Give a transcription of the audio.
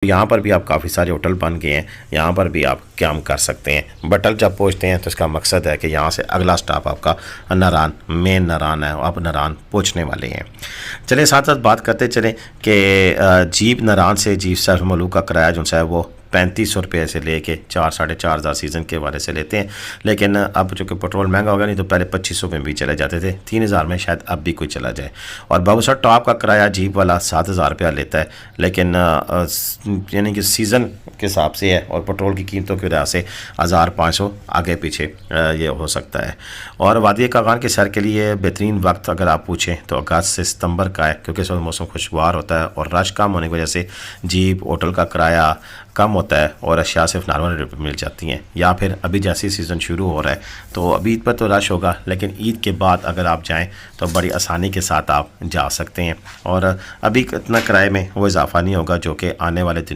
یہاں پر بھی آپ کافی سارے ہوٹل بن گئے ہیں، یہاں پر بھی آپ قیام کر سکتے ہیں۔ بٹل جب پہنچتے ہیں تو اس کا مقصد ہے کہ یہاں سے اگلا سٹاپ آپ کا ناران، مین ناران ہے، آپ ناران پہنچنے والے ہیں۔ چلیں ساتھ ساتھ بات کرتے چلیں کہ جیپ ناران سے جیپ سیلف ملوک کا کرایہ جو ہے وہ 3500 روپے سے لے کے 4-4.5 سیزن کے والے سے لیتے ہیں، لیکن اب چونکہ پیٹرول مہنگا ہوگا، نہیں تو پہلے 2500 میں بھی چلے جاتے تھے، 3000 میں شاید اب بھی کوئی چلا جائے۔ اور باؤسر ٹاپ کا کرایہ جیپ والا 7000 روپیہ لیتا ہے، لیکن یعنی کہ سیزن کے حساب سے ہے اور پیٹرول کی قیمتوں کی وجہ سے 1500 آگے پیچھے یہ ہو سکتا ہے۔ اور وادی کاغان کے سیر کے لیے بہترین وقت اگر آپ پوچھیں تو اگست سے ستمبر کا ہے، کیونکہ اس وقت موسم خوشگوار ہوتا ہے اور رش کم ہونے کی وجہ سے جیپ ہوٹل کا کرایہ کم ہوتا ہے اور اشیاء صرف نارمل ریٹ پہ مل جاتی ہیں۔ یا پھر ابھی جیسی سیزن شروع ہو رہا ہے تو ابھی عید پر تو رش ہوگا، لیکن عید کے بعد اگر آپ جائیں تو بڑی آسانی کے ساتھ آپ جا سکتے ہیں، اور ابھی اتنا کرائے میں وہ اضافہ نہیں ہوگا جو کہ آنے والے دنوں